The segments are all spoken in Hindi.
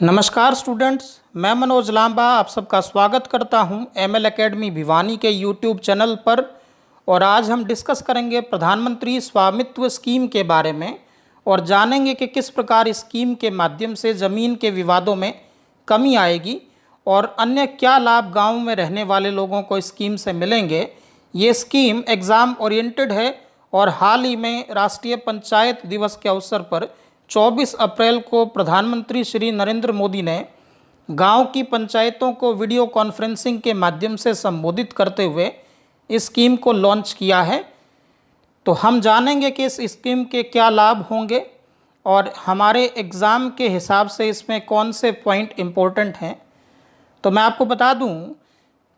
नमस्कार स्टूडेंट्स, मैं मनोज लांबा आप सबका स्वागत करता हूं एमएल एकेडमी भिवानी के यूट्यूब चैनल पर। और आज हम डिस्कस करेंगे प्रधानमंत्री स्वामित्व स्कीम के बारे में और जानेंगे कि किस प्रकार इस स्कीम के माध्यम से ज़मीन के विवादों में कमी आएगी और अन्य क्या लाभ गाँव में रहने वाले लोगों को इस स्कीम से मिलेंगे। ये स्कीम एग्ज़ाम ओरिएंटेड है और हाल ही में राष्ट्रीय पंचायत दिवस के अवसर पर 24 अप्रैल को प्रधानमंत्री श्री नरेंद्र मोदी ने गांव की पंचायतों को वीडियो कॉन्फ्रेंसिंग के माध्यम से संबोधित करते हुए इस स्कीम को लॉन्च किया है। तो हम जानेंगे कि इस स्कीम के क्या लाभ होंगे और हमारे एग्ज़ाम के हिसाब से इसमें कौन से पॉइंट इम्पोर्टेंट हैं। तो मैं आपको बता दूं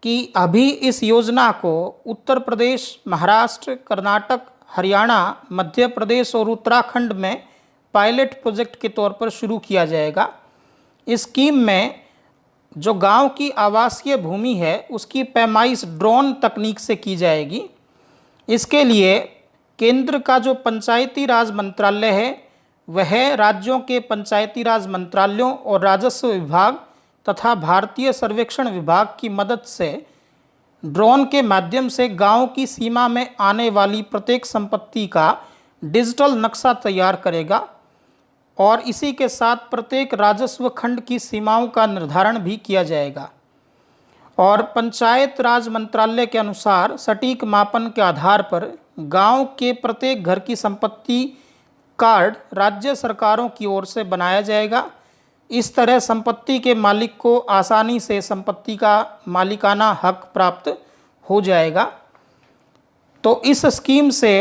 कि अभी इस योजना को उत्तर प्रदेश, महाराष्ट्र, कर्नाटक, हरियाणा, मध्य प्रदेश और उत्तराखंड में पायलट प्रोजेक्ट के तौर पर शुरू किया जाएगा। इस स्कीम में जो गांव की आवासीय भूमि है उसकी पैमाइश ड्रोन तकनीक से की जाएगी। इसके लिए केंद्र का जो पंचायती राज मंत्रालय है वह राज्यों के पंचायती राज मंत्रालयों और राजस्व विभाग तथा भारतीय सर्वेक्षण विभाग की मदद से ड्रोन के माध्यम से गांव की सीमा में आने वाली प्रत्येक संपत्ति का डिजिटल नक्शा तैयार करेगा और इसी के साथ प्रत्येक राजस्व खंड की सीमाओं का निर्धारण भी किया जाएगा। और पंचायत राज मंत्रालय के अनुसार सटीक मापन के आधार पर गांव के प्रत्येक घर की संपत्ति कार्ड राज्य सरकारों की ओर से बनाया जाएगा। इस तरह संपत्ति के मालिक को आसानी से संपत्ति का मालिकाना हक प्राप्त हो जाएगा। तो इस स्कीम से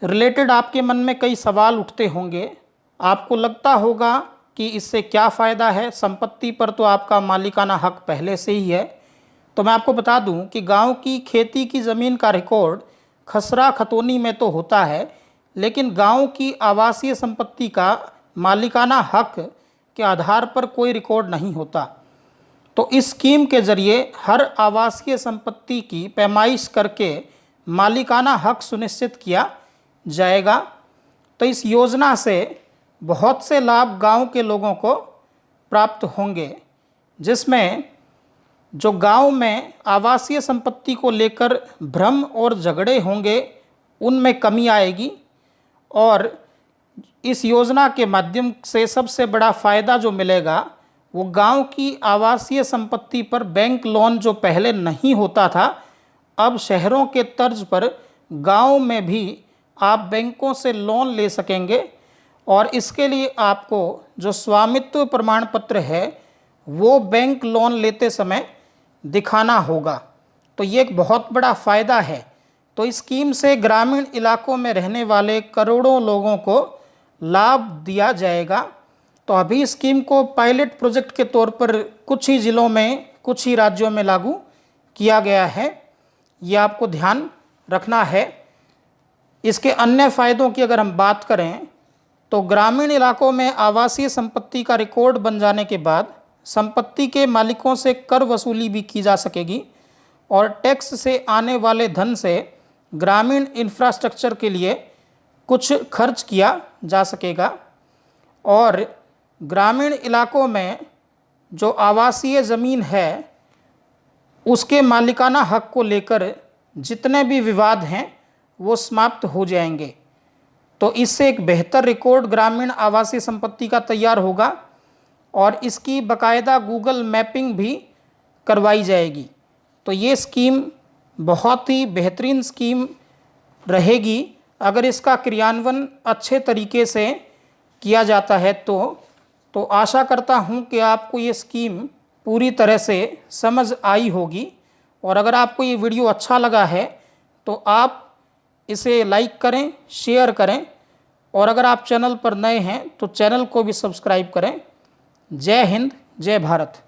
रिलेटेड आपके मन में कई सवाल उठते होंगे। आपको लगता होगा कि इससे क्या फ़ायदा है, संपत्ति पर तो आपका मालिकाना हक पहले से ही है। तो मैं आपको बता दूं कि गांव की खेती की ज़मीन का रिकॉर्ड खसरा खतौनी में तो होता है, लेकिन गांव की आवासीय संपत्ति का मालिकाना हक के आधार पर कोई रिकॉर्ड नहीं होता। तो इस स्कीम के ज़रिए हर आवासीय संपत्ति की पैमाइश करके मालिकाना हक सुनिश्चित किया जाएगा। तो इस योजना से बहुत से लाभ गांव के लोगों को प्राप्त होंगे, जिसमें जो गांव में आवासीय संपत्ति को लेकर भ्रम और झगड़े होंगे उनमें कमी आएगी। और इस योजना के माध्यम से सबसे बड़ा फ़ायदा जो मिलेगा वो गांव की आवासीय संपत्ति पर बैंक लोन जो पहले नहीं होता था, अब शहरों के तर्ज पर गांव में भी आप बैंकों से लोन ले सकेंगे। और इसके लिए आपको जो स्वामित्व प्रमाण पत्र है वो बैंक लोन लेते समय दिखाना होगा। तो ये एक बहुत बड़ा फ़ायदा है। तो इस स्कीम से ग्रामीण इलाकों में रहने वाले करोड़ों लोगों को लाभ दिया जाएगा। तो अभी इस स्कीम को पायलट प्रोजेक्ट के तौर पर कुछ ही ज़िलों में, कुछ ही राज्यों में लागू किया गया है। ये आपको ध्यान रखना है। इसके अन्य फ़ायदों की अगर हम बात करें तो ग्रामीण इलाकों में आवासीय संपत्ति का रिकॉर्ड बन जाने के बाद संपत्ति के मालिकों से कर वसूली भी की जा सकेगी और टैक्स से आने वाले धन से ग्रामीण इंफ्रास्ट्रक्चर के लिए कुछ खर्च किया जा सकेगा। और ग्रामीण इलाकों में जो आवासीय ज़मीन है उसके मालिकाना हक को लेकर जितने भी विवाद हैं वो समाप्त हो जाएंगे। तो इससे एक बेहतर रिकॉर्ड ग्रामीण आवासीय संपत्ति का तैयार होगा और इसकी बाकायदा गूगल मैपिंग भी करवाई जाएगी। तो ये स्कीम बहुत ही बेहतरीन स्कीम रहेगी अगर इसका क्रियान्वयन अच्छे तरीके से किया जाता है। तो आशा करता हूँ कि आपको ये स्कीम पूरी तरह से समझ आई होगी। और अगर आपको ये वीडियो अच्छा लगा है तो आप इसे लाइक करें, शेयर करें और अगर आप चैनल पर नए हैं तो चैनल को भी सब्सक्राइब करें। जय हिंद, जय भारत।